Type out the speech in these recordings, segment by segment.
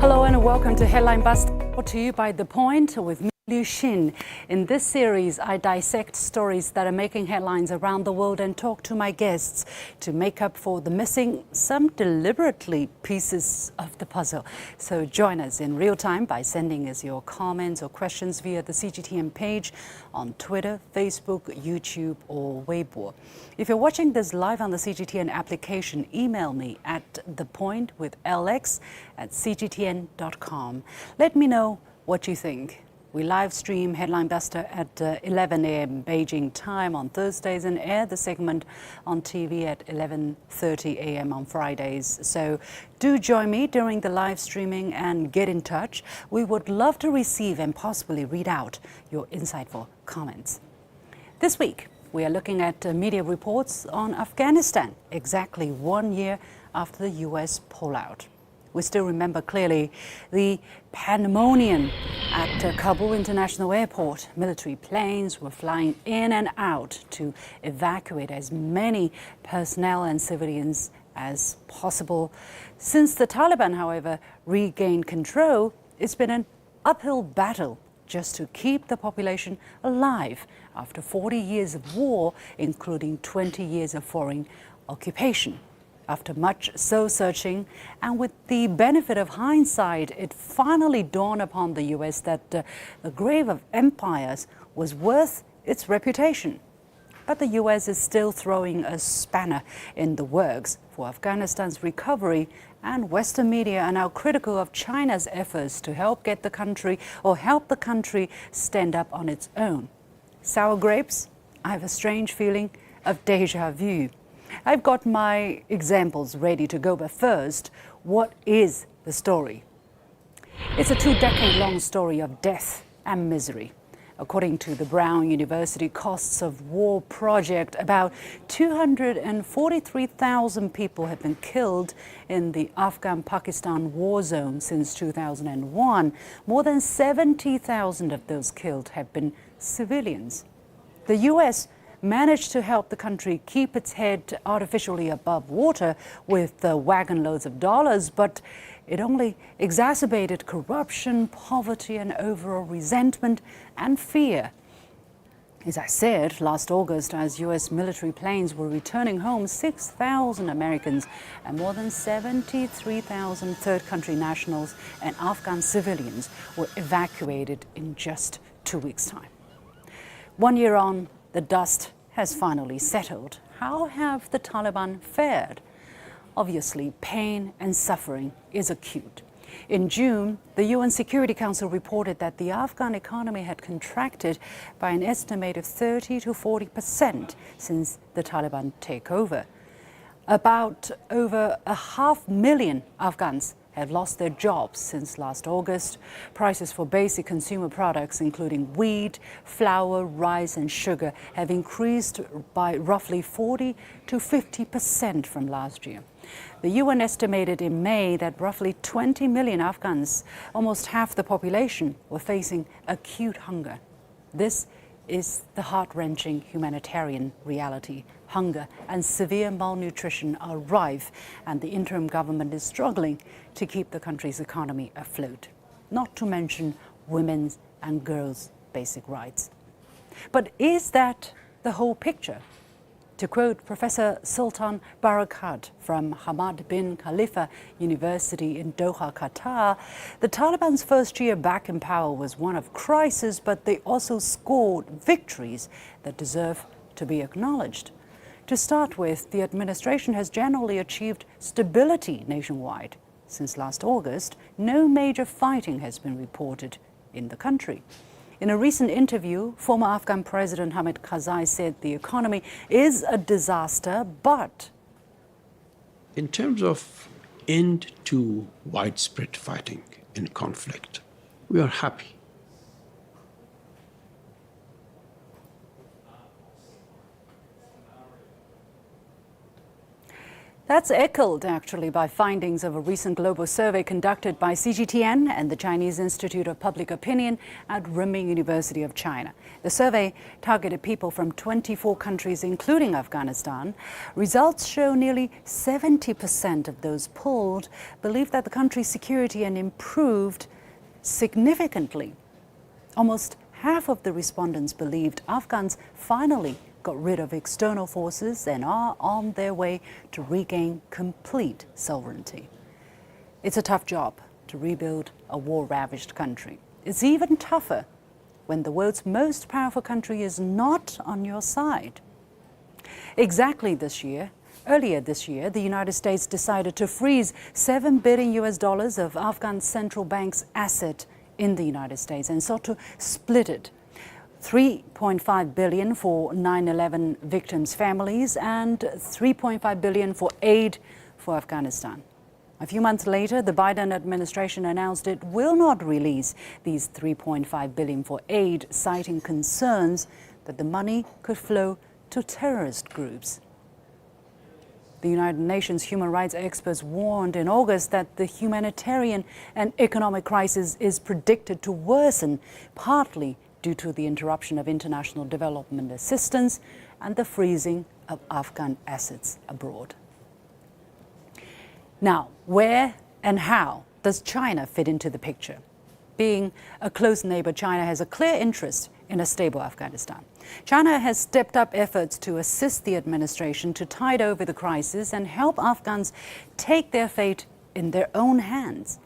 Hello and welcome to Headline Bust, brought to you by The Point with me, Liu Xin. In this series, I dissect stories that are making headlines around the world and talk to my guests to make up for the missing, some deliberately, pieces of the puzzle. So join us in real time by sending us your comments or questions via the CGTN page on Twitter, Facebook, YouTube or Weibo. If you're watching this live on the CGTN application, email me at thepointwithlx@cgtn.com. Let me know what you think. We live stream Headline Buster at 11 a.m. Beijing time on Thursdays and air the segment on TV at 11:30 a.m. on Fridays. So do join me during the live streaming and get in touch. We would love to receive and possibly read out your insightful comments. This week, we are looking at media reports on Afghanistan, exactly 1 year after the U.S. pullout. We still remember clearly the pandemonium at Kabul International Airport. Military planes were flying in and out to evacuate as many personnel and civilians as possible. Since the Taliban, however, regained control, it's been an uphill battle just to keep the population alive after 40 years of war, including 20 years of foreign occupation. After much soul-searching and with the benefit of hindsight, it finally dawned upon the U.S. that the grave of empires was worth its reputation. But the U.S. is still throwing a spanner in the works for Afghanistan's recovery, and Western media are now critical of China's efforts to help the country stand up on its own. Sour grapes? I have a strange feeling of déjà vu. I've got my examples ready to go, but first, what is the story? It's a 2-decade-long story of death and misery. According to the Brown University Costs of War project, about 243,000 people have been killed in the Afghan-Pakistan war zone since 2001. More than 70,000 of those killed have been civilians. The U.S. managed to help the country keep its head artificially above water with wagon loads of dollars, but it only exacerbated corruption, poverty, and overall resentment and fear. As I said, last August, as U.S. military planes were returning home, 6,000 Americans and more than 73,000 third country nationals and Afghan civilians were evacuated in just 2 weeks' time. 1 year on, the dust has finally settled. How have the Taliban fared? Obviously, pain and suffering is acute. In June, the UN Security Council reported that the Afghan economy had contracted by an estimated 30 to 40% since the Taliban takeover. About over 500,000 Afghans have lost their jobs since last August. Prices for basic consumer products, including wheat, flour, rice and sugar, have increased by roughly 40 to 50% from last year. The UN estimated in May that roughly 20 million Afghans, almost half the population, were facing acute hunger. This is the heart-wrenching humanitarian reality. Hunger and severe malnutrition are rife, and the interim government is struggling to keep the country's economy afloat, not to mention women's and girls' basic rights. But is that the whole picture? To quote Professor Sultan Barakat from Hamad bin Khalifa University in Doha, Qatar, the Taliban's first year back in power was one of crisis, but they also scored victories that deserve to be acknowledged. To start with, the administration has generally achieved stability nationwide. Since last August, no major fighting has been reported in the country. In a recent interview, former Afghan President Hamid Karzai said the economy is a disaster, but in terms of end to widespread fighting and conflict, we are happy. That's echoed, actually, by findings of a recent global survey conducted by CGTN and the Chinese Institute of Public Opinion at Renmin University of China. The survey targeted people from 24 countries, including Afghanistan. Results show nearly 70% of those polled believe that the country's security had improved significantly. Almost half of the respondents believed Afghans finally got rid of external forces and are on their way to regain complete sovereignty. It's a tough job to rebuild a war-ravaged country. It's even tougher when the world's most powerful country is not on your side. Earlier this year, the United States decided to freeze $7 billion of Afghan central bank's asset in the United States and sought to split it. $3.5 billion for 9/11 victims' families and $3.5 billion for aid for Afghanistan. A few months later, the Biden administration announced it will not release these $3.5 billion for aid, citing concerns that the money could flow to terrorist groups. The United Nations human rights experts warned in August that the humanitarian and economic crisis is predicted to worsen, partly due to the interruption of international development assistance and the freezing of Afghan assets abroad. Now, where and how does China fit into the picture? Being a close neighbor, China has a clear interest in a stable Afghanistan. China has stepped up efforts to assist the administration to tide over the crisis and help Afghans take their fate in their own hands.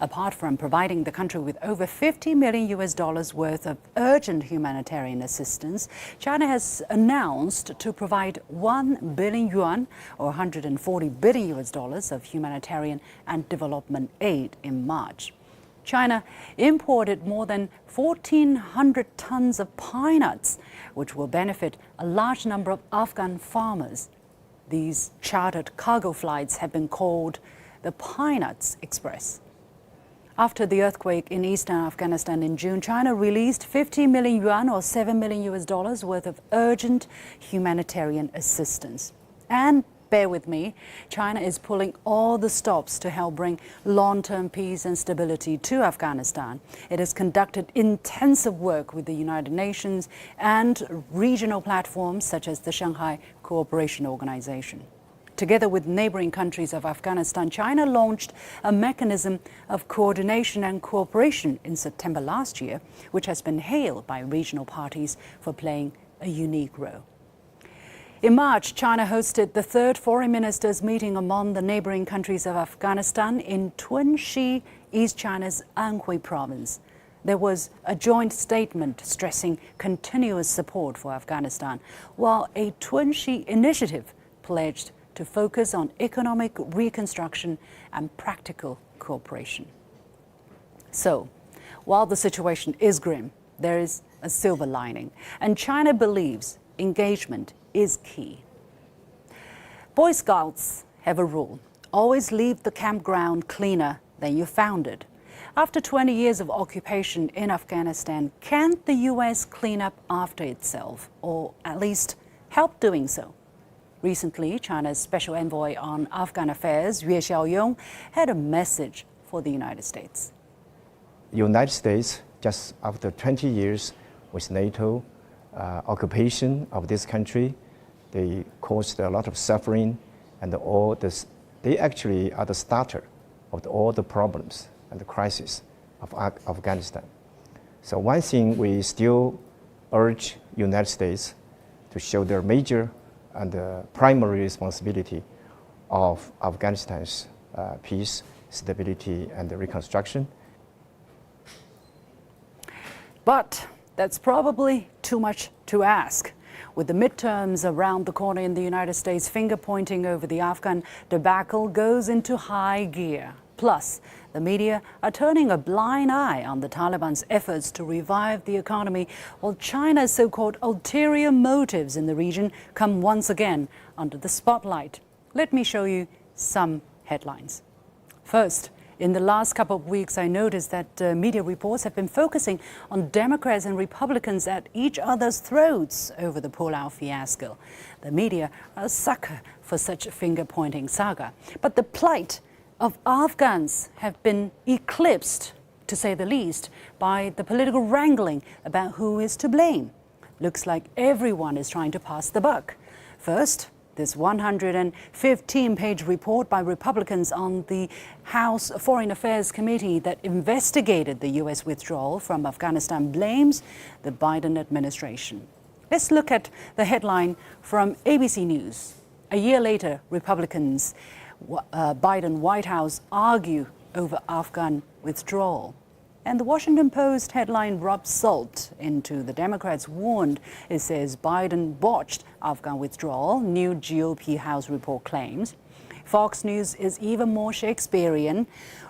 Apart from providing the country with over $50 million worth of urgent humanitarian assistance, China has announced to provide 1 billion yuan or $140 billion of humanitarian and development aid in March. China imported more than 1,400 tons of pine nuts, which will benefit a large number of Afghan farmers. These chartered cargo flights have been called the Pine Nuts Express. After the earthquake in eastern Afghanistan in June, China released 50 million yuan or $7 million worth of urgent humanitarian assistance. And bear with me, China is pulling all the stops to help bring long-term peace and stability to Afghanistan. It has conducted intensive work with the United Nations and regional platforms such as the Shanghai Cooperation Organization. Together with neighboring countries of Afghanistan, China launched a mechanism of coordination and cooperation in September last year, which has been hailed by regional parties for playing a unique role. In March, China hosted the third foreign ministers' meeting among the neighboring countries of Afghanistan in Tunxi, East China's Anhui province. There was a joint statement stressing continuous support for Afghanistan, while a Tunxi initiative pledged to focus on economic reconstruction and practical cooperation. So, while the situation is grim, there is a silver lining, and China believes engagement is key. Boy Scouts have a rule: always leave the campground cleaner than you found it. After 20 years of occupation in Afghanistan, can't the U.S. clean up after itself, or at least help doing so? Recently, China's Special Envoy on Afghan Affairs, Yue Xiaoyong, had a message for the United States. The United States, just after 20 years with NATO occupation of this country, they caused a lot of suffering, and they actually are the starter of all the problems and the crisis of Afghanistan. So one thing we still urge United States to show their major and the primary responsibility of Afghanistan's peace, stability, and reconstruction. But that's probably too much to ask. With the midterms around the corner in the United States, finger-pointing over the Afghan debacle goes into high gear. Plus, the media are turning a blind eye on the Taliban's efforts to revive the economy, while China's so-called ulterior motives in the region come once again under the spotlight. Let me show you some headlines. First, In the last couple of weeks, I noticed that media reports have been focusing on Democrats and Republicans at each other's throats over the pullout fiasco. The media are a sucker for such a finger-pointing saga. But the plight of Afghans have been eclipsed, to say the least, by the political wrangling about who is to blame. Looks like everyone is trying to pass the buck. First, this 115-page report by Republicans on the House Foreign Affairs Committee that investigated the U.S. withdrawal from Afghanistan blames the Biden administration. Let's look at the headline from ABC News. A year later, Republicans, Biden White House argue over Afghan withdrawal. And the Washington Post headline rubs salt into the Democrats' wound. It says Biden botched Afghan withdrawal, new GOP House report claims. Fox News is even more Shakespearean.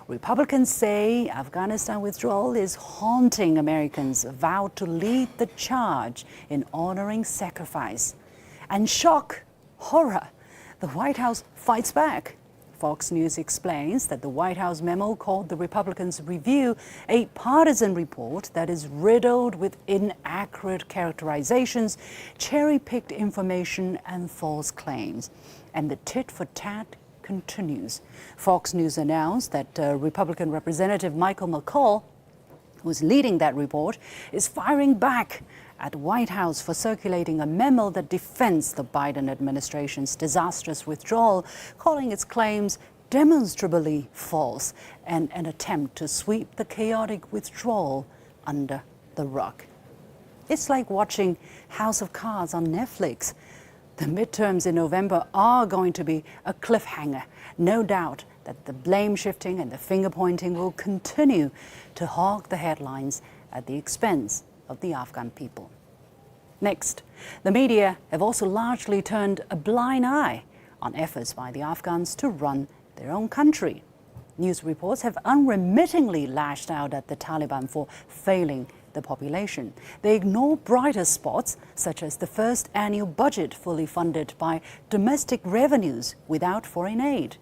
Republicans say Afghanistan withdrawal is haunting Americans vowed to lead the charge in honoring sacrifice. And shock, horror, the White House fights back. Fox News explains that the White House memo called the Republicans' review a partisan report that is riddled with inaccurate characterizations, cherry-picked information, and false claims. And the tit-for-tat continues. Fox News announced that Republican Representative Michael McCaul, who's leading that report, is firing back at the White House for circulating a memo that defends the Biden administration's disastrous withdrawal, calling its claims demonstrably false and an attempt to sweep the chaotic withdrawal under the rug. It's like watching House of Cards on Netflix. The midterms in November are going to be a cliffhanger. No doubt that the blame shifting and the finger pointing will continue to hog the headlines at the expense of the Afghan people. Next, the media have also largely turned a blind eye on efforts by the Afghans to run their own country. News reports have unremittingly lashed out at the Taliban for failing the population. They ignore brighter spots, such as the first annual budget fully funded by domestic revenues without foreign aid.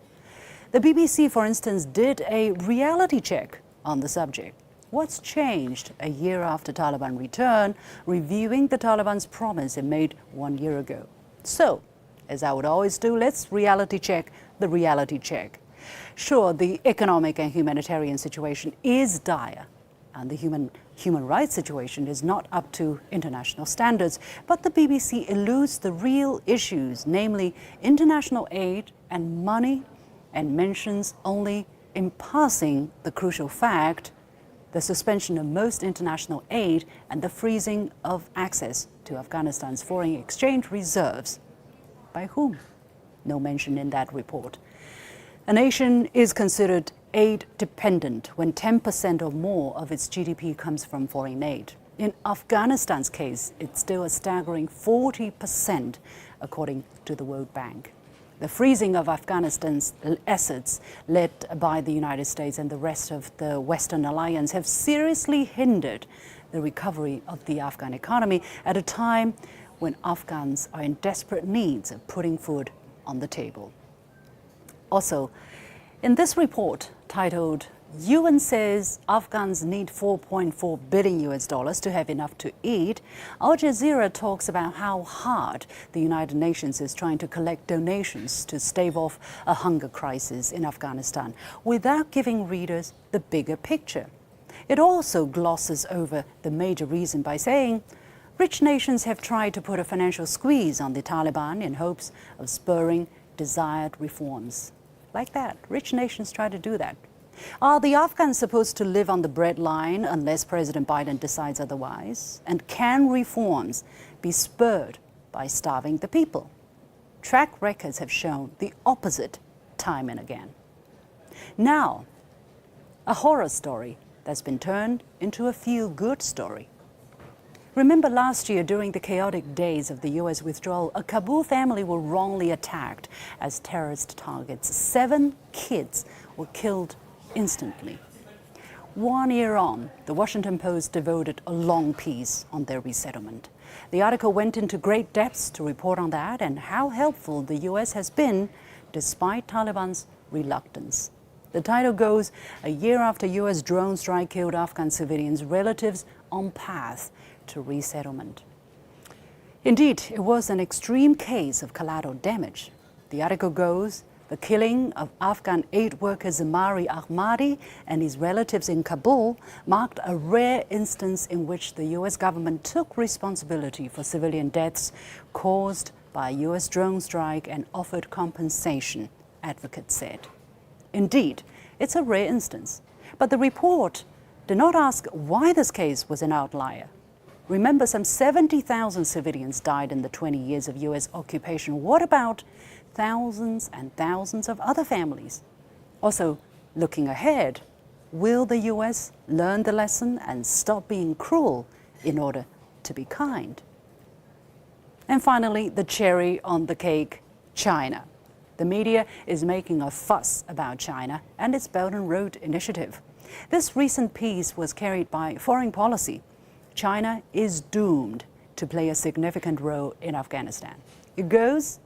The BBC, for instance, did a reality check on the subject. What's changed a year after Taliban return, reviewing the Taliban's promise it made 1 year ago? So, as I would always do, let's reality check the reality check. Sure, the economic and humanitarian situation is dire, and the human rights situation is not up to international standards, but the BBC eludes the real issues, namely international aid and money, and mentions only in passing the crucial fact: the suspension of most international aid and the freezing of access to Afghanistan's foreign exchange reserves. By whom? No mention in that report. A nation is considered aid dependent when 10% or more of its GDP comes from foreign aid. In Afghanistan's case, it's still a staggering 40%, according to the World Bank. The freezing of Afghanistan's assets, led by the United States and the rest of the Western alliance, have seriously hindered the recovery of the Afghan economy at a time when Afghans are in desperate need of putting food on the table. Also, in this report titled UN says Afghans need 4.4 billion US dollars to have enough to eat, Al Jazeera talks about how hard the United Nations is trying to collect donations to stave off a hunger crisis in Afghanistan without giving readers the bigger picture. It also glosses over the major reason by saying rich nations have tried to put a financial squeeze on the Taliban in hopes of spurring desired reforms. Like that, rich nations try to do that. Are the Afghans supposed to live on the breadline unless President Biden decides otherwise? And can reforms be spurred by starving the people? Track records have shown the opposite time and again. Now, a horror story that's been turned into a feel-good story. Remember last year, during the chaotic days of the U.S. withdrawal, a Kabul family were wrongly attacked as terrorist targets. 7 kids were killed instantly. 1 year on, the Washington Post devoted a long piece on their resettlement. The article went into great depths to report on that and how helpful the U.S. has been despite Taliban's reluctance. The title goes, a year after U.S. drone strike killed Afghan civilians, relatives on path to resettlement. Indeed, it was an extreme case of collateral damage. The article goes, the killing of Afghan aid worker Zamari Ahmadi and his relatives in Kabul marked a rare instance in which the U.S. government took responsibility for civilian deaths caused by a U.S. drone strike and offered compensation, advocates said. Indeed, it's a rare instance, but the report did not ask why this case was an outlier. Remember, some 70,000 civilians died in the 20 years of U.S. occupation. What about thousands and thousands of other families? Also, looking ahead, will the U.S. learn the lesson and stop being cruel in order to be kind? And finally, the cherry on the cake, China. The media is making a fuss about China and its Belt and Road Initiative. This recent piece was carried by Foreign Policy. China is doomed to play a significant role in Afghanistan. It goes,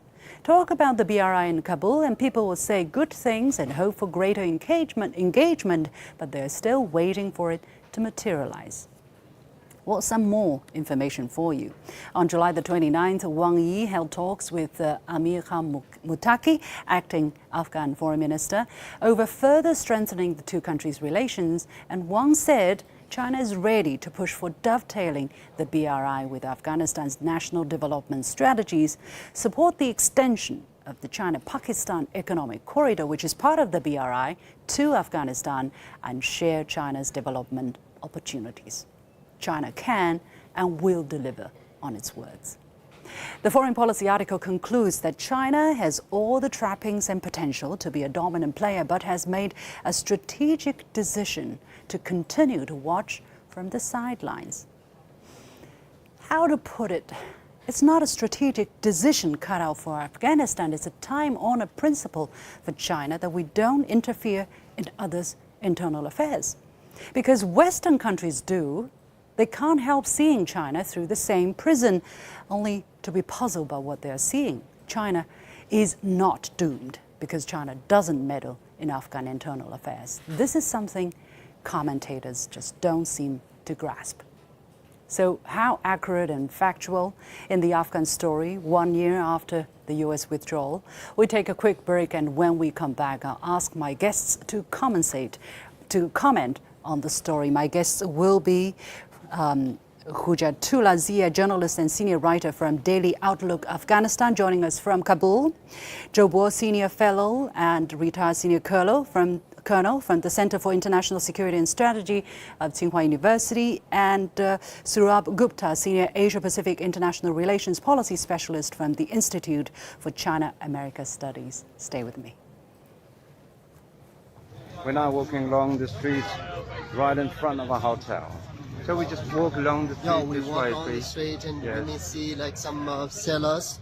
talk about the BRI in Kabul and people will say good things and hope for greater engagement, but they're still waiting for it to materialize. Well, some more information for you. On July the 29th, Wang Yi held talks with Amir Khan Muttaqi, acting Afghan foreign minister, over further strengthening the two countries' relations, and Wang said China is ready to push for dovetailing the BRI with Afghanistan's national development strategies, support the extension of the China-Pakistan economic corridor, which is part of the BRI, to Afghanistan, and share China's development opportunities. China can and will deliver on its words. The Foreign Policy article concludes that China has all the trappings and potential to be a dominant player, but has made a strategic decision to continue to watch from the sidelines. How to put it? It's not a strategic decision cut out for Afghanistan. It's a time-honored principle for China that we don't interfere in others' internal affairs. Because Western countries do, they can't help seeing China through the same prism, only to be puzzled by what they're seeing. China is not doomed because China doesn't meddle in Afghan internal affairs. This is something commentators just don't seem to grasp. So how accurate and factual in the Afghan story 1 year after the U.S. withdrawal? We take a quick break, and when we come back, I'll ask my guests to comment on the story. My guests will be Hujatullah Zia, journalist and senior writer from Daily Outlook Afghanistan, joining us from Kabul. Zhou Bo, senior fellow and retired senior colonel from the Center for International Security and Strategy of Tsinghua University, and Surabh Gupta, senior Asia-Pacific International Relations Policy Specialist from the Institute for China-America Studies. Stay with me. We're now walking along the street right in front of a hotel. So we just walk along the street. Yeah, we walk along the street and yes. we see like some sellers,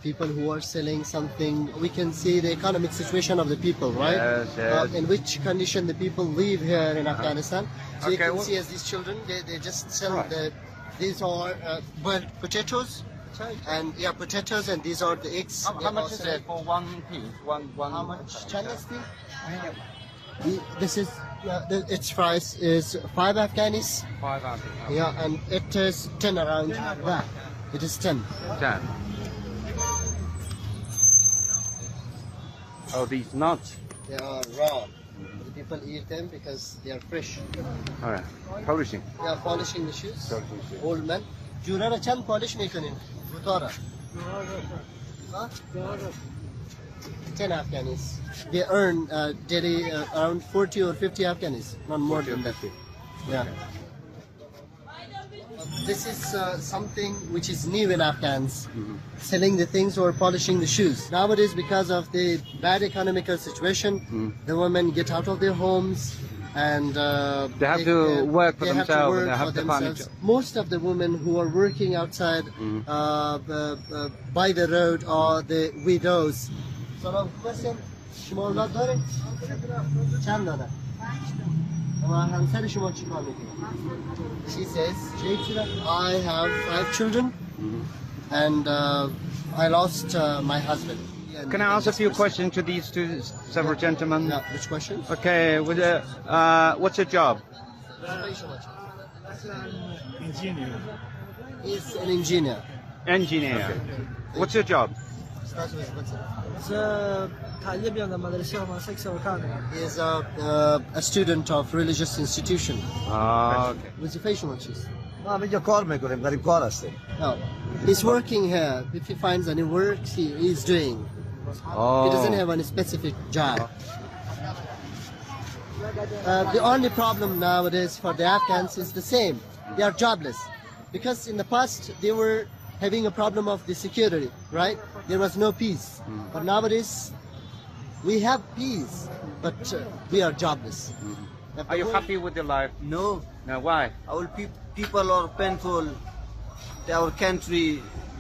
people who are selling something. We can see the economic situation of the people, right? Yes, yes. In which condition the people live here in Afghanistan. So you can see as these children, they just sell these are potatoes. And potatoes, and these are the eggs. How much is it for one piece? One. How much? Chinese thing? This is its price is 5 Afghanis. 5 Afghanis. Yeah, and it is 10 around that. It is 10. 10. Oh, these nuts. They are raw. The people eat them because they are fresh. All right. Polishing. They are polishing the shoes. Polishing shoes. Old men. Jurara chand polish mekonin. Futara. 10 Afghanis. They earn daily around 40 or 50 Afghanis, not more than that. Yeah. This is something which is new in Afghans, selling the things or polishing the shoes. Nowadays, because of the bad economical situation, the women get out of their homes and they have to work for themselves. They have to find a job. Most of the women who are working outside by the road are the widows. She says, I have 5 children and I lost my husband. Can I ask a few questions to these two several gentlemen? Yeah, which question? Okay, with what's your job? Engineer. He's an engineer. Engineer. What's your job? He is a student of religious institution. Okay. What's your fashion watches? ما میگه کار میکنیم داریم کار هستیم. No, he's working here. If he finds any work, he's doing. He doesn't have any specific job. The only problem nowadays for the Afghans is the same. They are jobless. Because in the past, they were having a problem of the security, right? There was no peace. But nowadays, we have peace, but we are jobless. Are you happy with your life? No, No, why? our people are painful. Our country,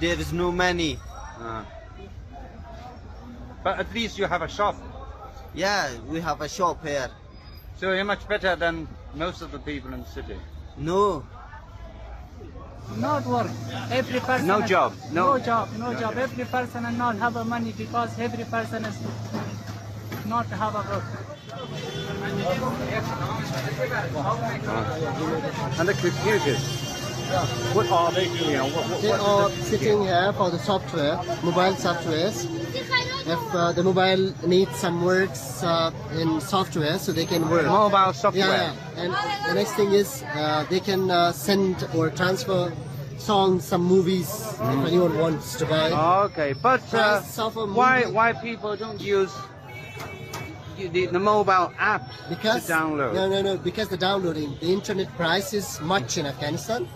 there is no money. But at least you have a shop. Yeah, we have a shop here. So you're much better than most of the people in the city. No, Not work. Every person. No job. No job. No job. Every person and not have a money because every person is not have a work. And the computers. What are they doing? They are sitting here for the software, mobile softwares. If the mobile needs some works in software, so they can work. Mobile software. Yeah. And the next thing is they can send or transfer songs, some movies, if anyone wants to buy. Okay, but Price of a movie. why people don't use the mobile app Because to download? No. Because the downloading, the internet price is much in Afghanistan.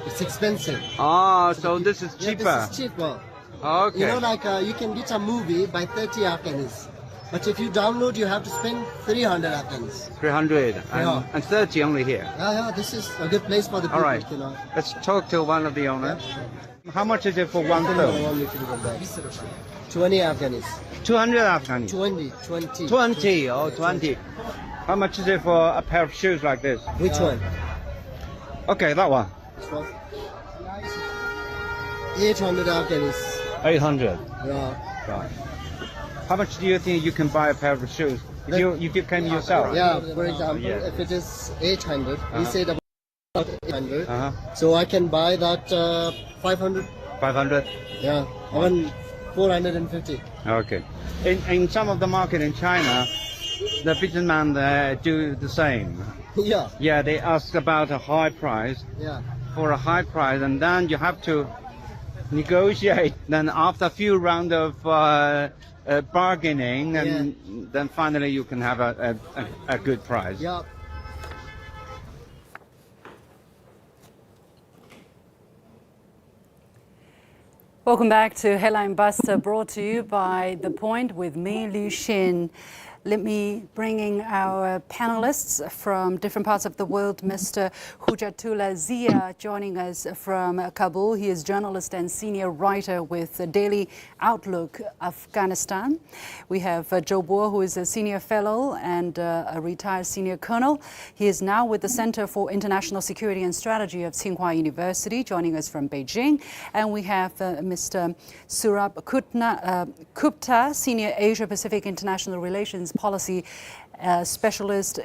It's expensive. Oh, so this is Yeah, cheaper. this is cheaper. Okay. You know, like you can get a movie by 30 Afghans, but if you download, you have to spend 300 Afghans. 300 Yeah. and 30 only here. Yeah, this is a good place for the All people. right. You know. Let's talk to one of the owners. How much is it for one film? 20 Afghans. 200 Afghans. 20. 20. Oh, 20. How much is it for a pair of shoes like this? Which one? Okay, that one. This one? 800 Afghans. 800. Yeah. Right. How much do you think you can buy a pair of shoes? If you came yourself? Yeah, for example, Yeah. if it is 800, he said about 800, so I can buy that 500. 500? Yeah, even 450. Okay. In some of the market in China, the businessmen do the same. Yeah, Yeah, they ask about a high price, yeah. for a high price, and then you have to negotiate. Then after a few rounds of bargaining, and then finally you can have a good price. Yeah. Welcome back to Headline Buster, brought to you by The Point with me, Liu Xin. Let me bring in our panelists from different parts of the world. Mr. Hujatullah Zia joining us from Kabul. He is journalist and senior writer with the Daily Outlook Afghanistan. We have Joe Boer, who is a senior fellow and a retired senior colonel. He is now with the Center for International Security and Strategy of Tsinghua University, joining us from Beijing. And we have Mr. Surab Gupta, senior Asia-Pacific International Relations Policy Specialist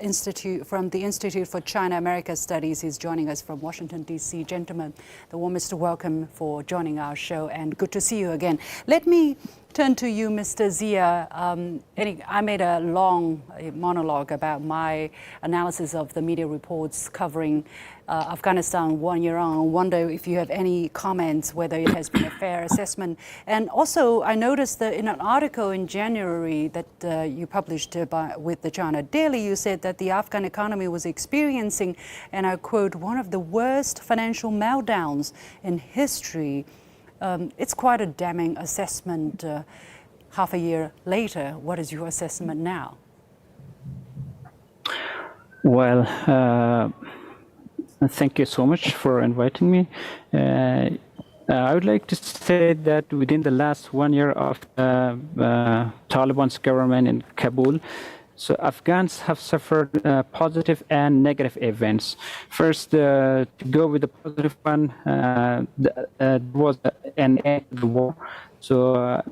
from the Institute for China-America Studies. He's joining us from Washington, D.C. Gentlemen, the warmest welcome for joining our show, and good to see you again. Let me turn to you, Mr. Zia. I made a long monologue about my analysis of the media reports covering Afghanistan 1 year on. I wonder if you have any comments, whether it has been a fair assessment. And also, I noticed that in an article in January that you published with the China Daily, you said that the Afghan economy was experiencing, and I quote, one of the worst financial meltdowns in history. It's quite a damning assessment half a year later. What is your assessment now? Well, thank you so much for inviting me. I would like to say that within the last 1 year of Taliban's government in Kabul, so Afghans have suffered positive and negative events. First, to go with the positive one, there was an end to the war. So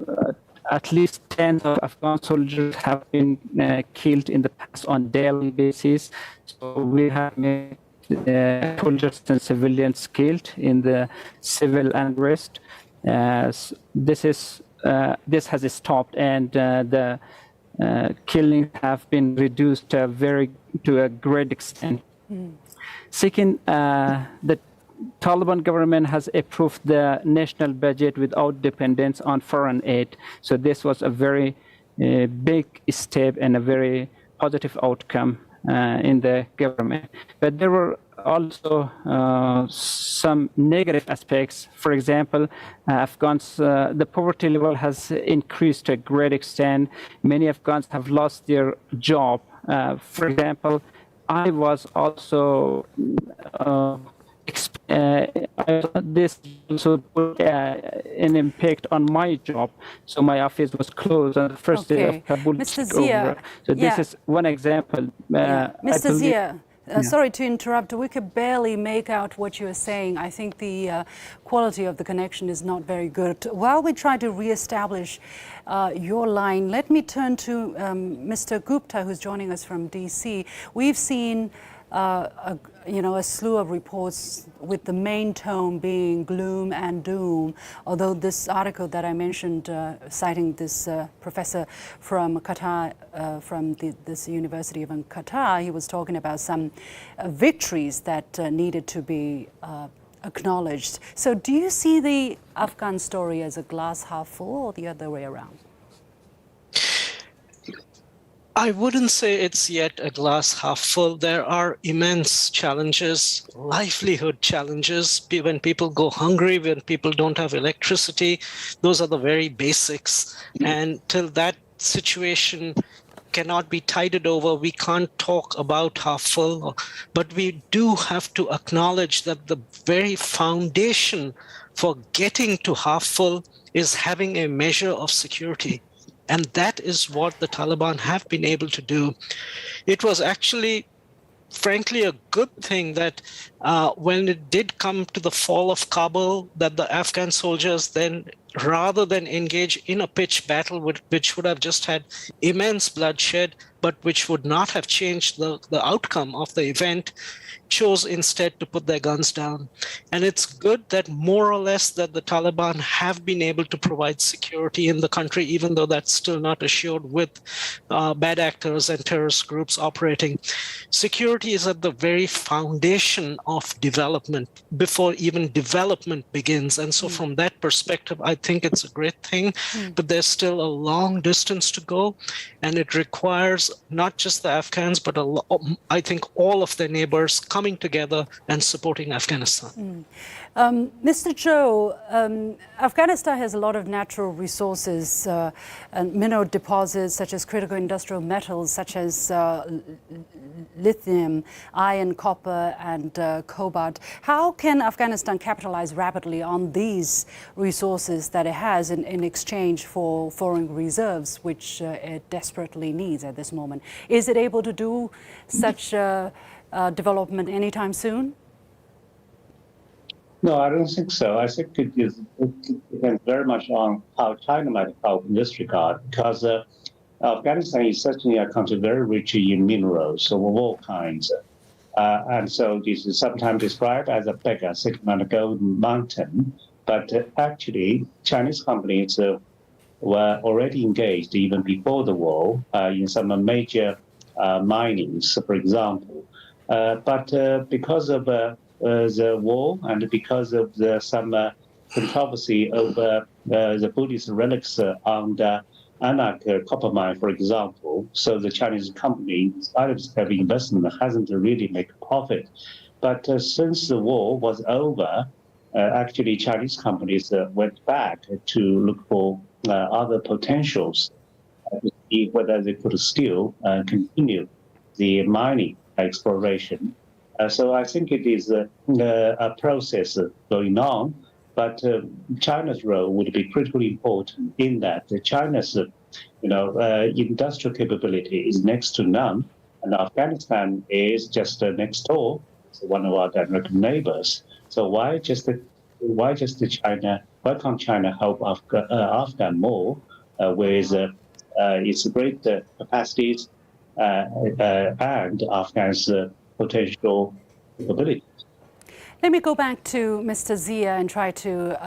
at least 10 of Afghan soldiers have been killed in the past on daily basis. So we have made soldiers and civilians killed in the civil unrest. This has stopped, and the killings have been reduced to a great extent. Second, the Taliban government has approved the national budget without dependence on foreign aid. So this was a very big step and a very positive outcome in the government. But there were also some negative aspects. For example, Afghans, the poverty level has increased to a great extent. Many Afghans have lost their job. For example, I was also this also put an impact on my job. So my office was closed on the first day of Kabul. Mr. Zia, so this is one example. Mr. Zia, sorry to interrupt. We could barely make out what you are saying. I think the quality of the connection is not very good. While we try to reestablish your line, let me turn to Mr. Gupta, who's joining us from DC. We've seen a slew of reports with the main tone being gloom and doom, although this article that I mentioned, citing this professor from Qatar, from this University of Qatar, he was talking about some victories that needed to be acknowledged. So do you see the Afghan story as a glass half full or the other way around? I wouldn't say it's yet a glass half full. There are immense challenges, livelihood challenges. When people go hungry, when people don't have electricity, those are the very basics. And till that situation cannot be tided over, we can't talk about half full. But we do have to acknowledge that the very foundation for getting to half full is having a measure of security. And that is what the Taliban have been able to do. It was actually, frankly, a good thing that when it did come to the fall of Kabul, that the Afghan soldiers then, rather than engage in a pitched battle, which would have just had immense bloodshed, but which would not have changed the outcome of the event, chose instead to put their guns down. And it's good that more or less that the Taliban have been able to provide security in the country, even though that's still not assured with bad actors and terrorist groups operating. Security is at the very foundation of development before even development begins. And so from that perspective, I think it's a great thing, but there's still a long distance to go. And it requires not just the Afghans, but I think all of their neighbors coming together and supporting Afghanistan. Mr. Joe, Afghanistan has a lot of natural resources and mineral deposits such as critical industrial metals such as lithium, iron, copper and cobalt. How can Afghanistan capitalize rapidly on these resources that it has in exchange for foreign reserves, which it desperately needs at this moment? Is it able to do such development anytime soon? No, I don't think so. I think it depends very much on how China might help in this regard, because Afghanistan is certainly a country very rich in minerals of all kinds. And so this is sometimes described as a beggar sitting on a golden mountain. But actually, Chinese companies were already engaged even before the war in some major minings, for example. But because of the war and because of some controversy over the Buddhist relics on the Anak copper mine, for example, so the Chinese company, despite of investment, hasn't really made profit. But since the war was over, actually Chinese companies went back to look for other potentials to see whether they could still continue the mining exploration. So I think it is a process going on, but China's role would be critically important in that China's industrial capability is next to none, and Afghanistan is just next door. It's one of our direct neighbors. So why just China? Why can't China help Afghan more with its great capacities and Afghans' potential capability. Let me go back to Mr. Zia and try to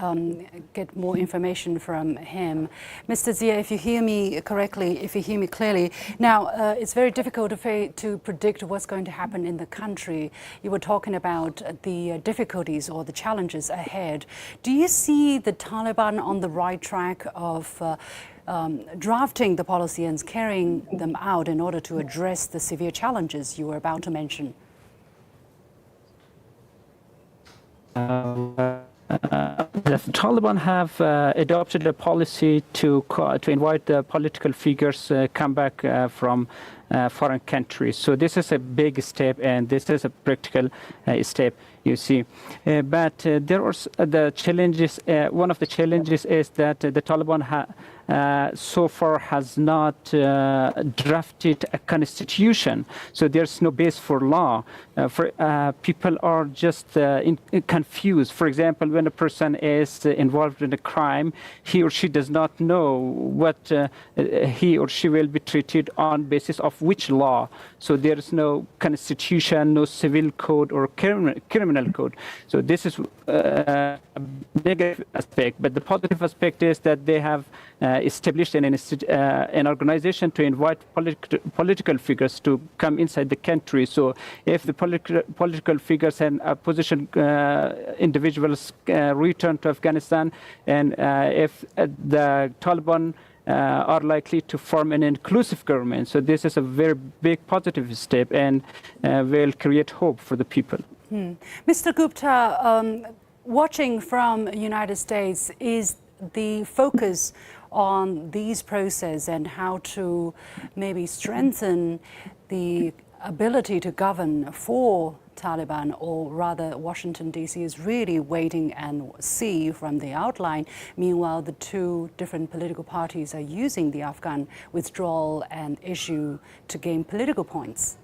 get more information from him. Mr. Zia, if you hear me correctly, if you hear me clearly, now it's very difficult to predict what's going to happen in the country. You were talking about the difficulties or the challenges ahead. Do you see the Taliban on the right track of drafting the policy and carrying them out in order to address the severe challenges you were about to mention? The Taliban have adopted a policy to invite the political figures come back from foreign countries. So this is a big step, and this is a practical step, you see. But there are the challenges. One of the challenges is that the Taliban so far has not drafted a constitution. So there's no base for law. People are just confused. For example, when a person is involved in a crime, he or she does not know what he or she will be treated on basis of which law. So there is no constitution, no civil code or criminal code. So this is a negative aspect. But the positive aspect is that they have established an organization to invite political figures to come inside the country. So if the political figures and opposition individuals return to Afghanistan, and if the Taliban are likely to form an inclusive government. So this is a very big positive step and will create hope for the people. Mr. Gupta, watching from the United States, is the focus on these processes and how to maybe strengthen the ability to govern for Taliban, or rather Washington DC is really waiting and see from the outline. Meanwhile, the two different political parties are using the Afghan withdrawal and issue to gain political points.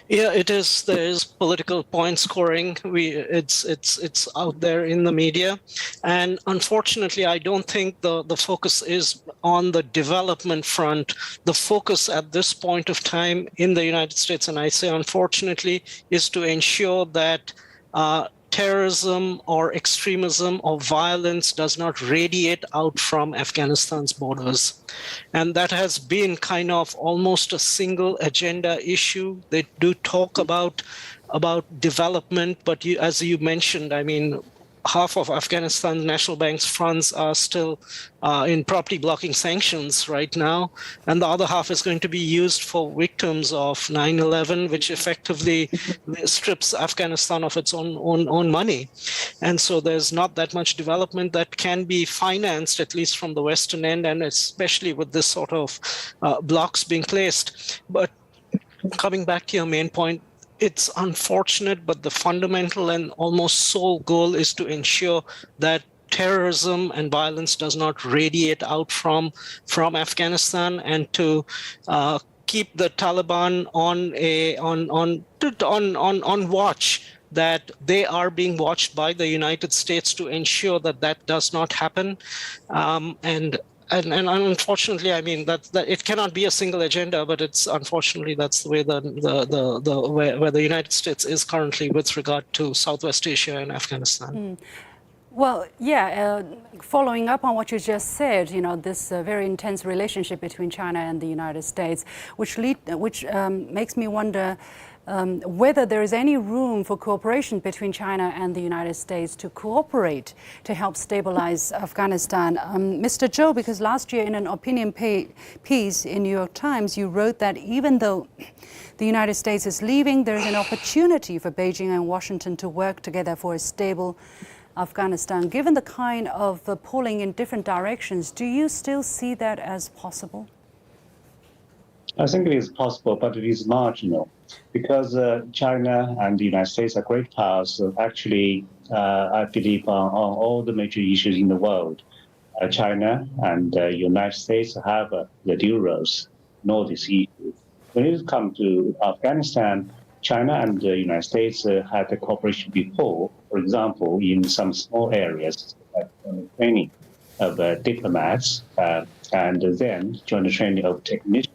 Yeah, it is. There is political point scoring. It's out there in the media, and unfortunately, I don't think the focus is on the development front. The focus at this point of time in the United States, and I say unfortunately, is to ensure that terrorism or extremism or violence does not radiate out from Afghanistan's borders. And that has been kind of almost a single agenda issue. They do talk about development, but as you mentioned, I mean, half of Afghanistan's National Bank's funds are still in property blocking sanctions right now, and the other half is going to be used for victims of 9/11, which effectively strips Afghanistan of its own money. And so there's not that much development that can be financed, at least from the Western end, and especially with this sort of blocks being placed. But coming back to your main point, it's unfortunate, but the fundamental and almost sole goal is to ensure that terrorism and violence does not radiate out from Afghanistan, and to keep the Taliban on watch, that they are being watched by the United States to ensure that that does not happen. And unfortunately, I mean that it cannot be a single agenda, but it's unfortunately that's the way where the United States is currently with regard to Southwest Asia and Afghanistan. Well, yeah, following up on what you just said, you know, this very intense relationship between China and the United States, which makes me wonder whether there is any room for cooperation between China and the United States to cooperate to help stabilize Afghanistan. Mr. Zhou, because last year in an opinion piece in New York Times, you wrote that even though the United States is leaving, there is an opportunity for Beijing and Washington to work together for a stable Afghanistan. Given the kind of pulling in different directions, do you still see that as possible? I think it is possible, but it is marginal, because China and the United States are great powers. Actually, I believe on all the major issues in the world, China and the United States have the dual roles in all these issues. When it comes to Afghanistan, China and the United States had a cooperation before, for example, in some small areas like training. diplomats and then joint training of technicians.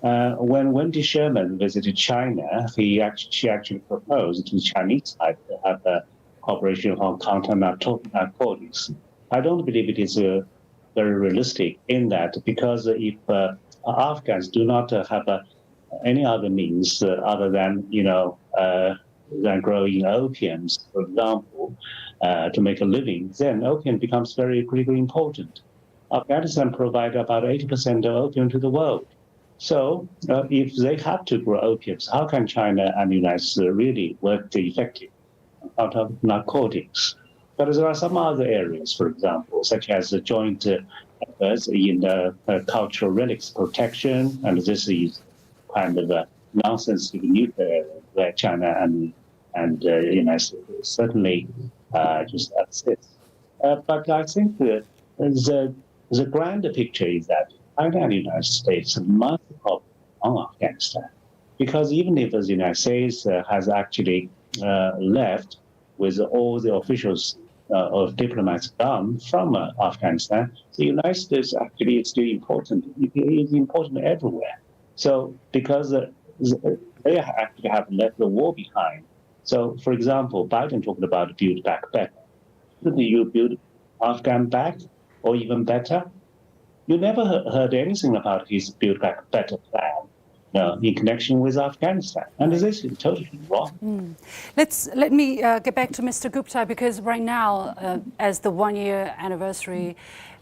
When Wendy Sherman visited China, she actually proposed to the Chinese side to have a cooperation on counter narcotics. I don't believe it is very realistic in that, because if Afghans do not have any other means other than than growing opiums, for example, to make a living, then opium becomes very critically important. Afghanistan provides about 80% of opium to the world. So if they have to grow opiums, how can China and the United States really work effectively out of narcotics? But there are some other areas, for example, such as the joint efforts in cultural relics protection, and this is kind of a non-sensitive nuclear area where China and the United States certainly just assist. But I think the grander picture is that China and the United States must cooperate on Afghanistan, because even if the United States has actually left with all the officials or diplomats gone from Afghanistan, the United States actually is still important. It is important everywhere. So because they actually have left the war behind. So, for example, Biden talked about build back better. Shouldn't you build Afghan back, or even better? You never heard anything about his build back better plan in connection with Afghanistan, and this is totally wrong. Let me get back to Mr. Gupta, because right now, as the one-year anniversary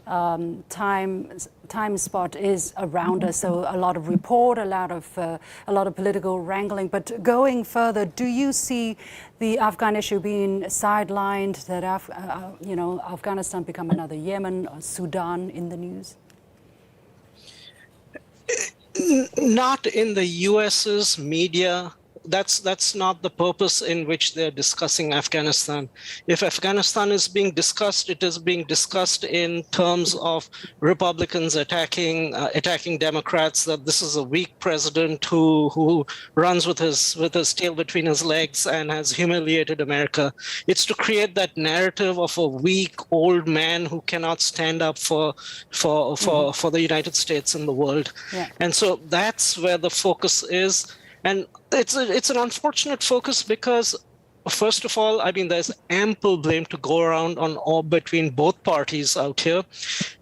time spot is around us, so a lot of report, a lot of political wrangling. But going further, do you see the Afghan issue being sidelined? That Afghanistan become another Yemen or Sudan in the news? Not in the US's media. That's not the purpose in which they're discussing Afghanistan. If Afghanistan is being discussed, it is being discussed in terms of Republicans attacking Democrats, that this is a weak president who runs with his tail between his legs and has humiliated America. It's to create that narrative of a weak old man who cannot stand up for the United States and the world. Yeah. And so that's where the focus is. And it's an unfortunate focus because, first of all, I mean, there's ample blame to go around between both parties out here,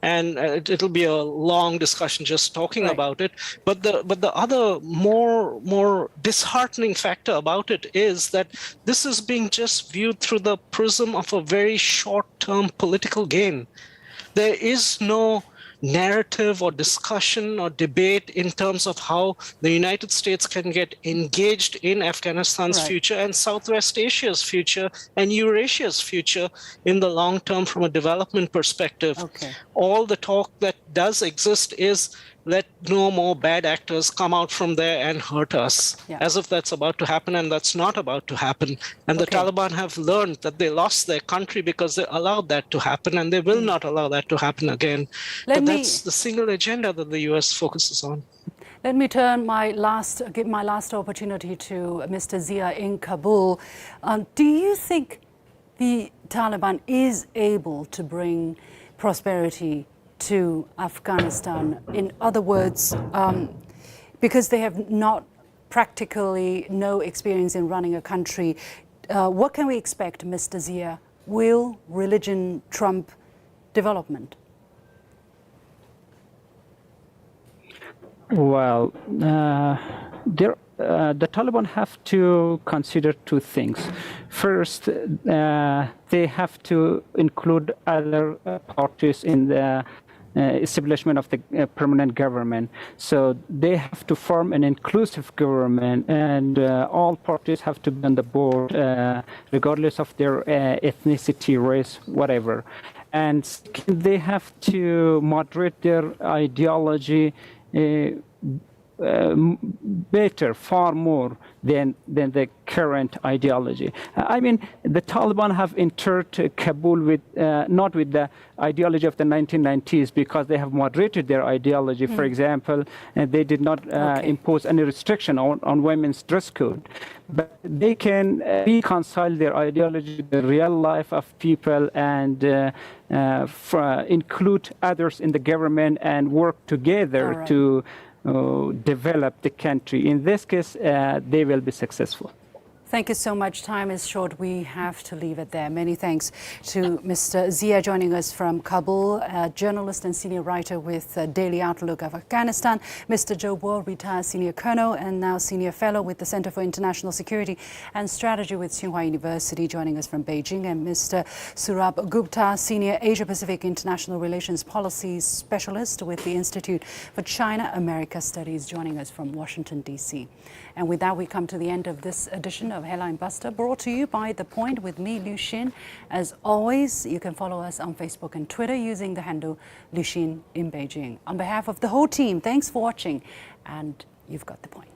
and it'll be a long discussion just talking about it. But the other more disheartening factor about it is that this is being just viewed through the prism of a very short-term political gain. There is no narrative or discussion or debate in terms of how the United States can get engaged in Afghanistan's future and Southwest Asia's future and Eurasia's future in the long term from a development perspective. Okay. All the talk that does exist is let no more bad actors come out from there and hurt us, as if that's about to happen, and that's not about to happen. And the Taliban have learned that they lost their country because they allowed that to happen, and they will not allow that to happen again. But that's the single agenda that the US focuses on. Let me give my last opportunity to Mr. Zia in Kabul. Do you think the Taliban is able to bring prosperity to Afghanistan? In other words, because they have practically no experience in running a country, what can we expect, Mr. Zia? Will religion trump development? Well, the Taliban have to consider two things. First, they have to include other parties in the establishment of the permanent government. So they have to form an inclusive government, and all parties have to be on the board, regardless of their ethnicity, race, whatever. And second, they have to moderate their ideology better, far more than the current ideology. I mean, the Taliban have entered Kabul with not with the ideology of the 1990s, because they have moderated their ideology. For example, they did not impose any restriction on women's dress code. But they can reconcile their ideology with the real life of people and include others in the government and work together to develop the country. In this case, they will be successful. Thank you so much. Time is short. We have to leave it there. Many thanks to Mr. Zia joining us from Kabul, a journalist and senior writer with Daily Outlook of Afghanistan. Mr. Joe Boer, retired senior colonel and now senior fellow with the Center for International Security and Strategy with Tsinghua University, joining us from Beijing. And Mr. Surab Gupta, senior Asia-Pacific International Relations Policy Specialist with the Institute for China-America Studies, joining us from Washington, D.C. And with that, we come to the end of this edition of Headline Buster, brought to you by The Point with me, Liu Xin. As always, you can follow us on Facebook and Twitter using the handle Liu Xin in Beijing. On behalf of the whole team, thanks for watching, and you've got The Point.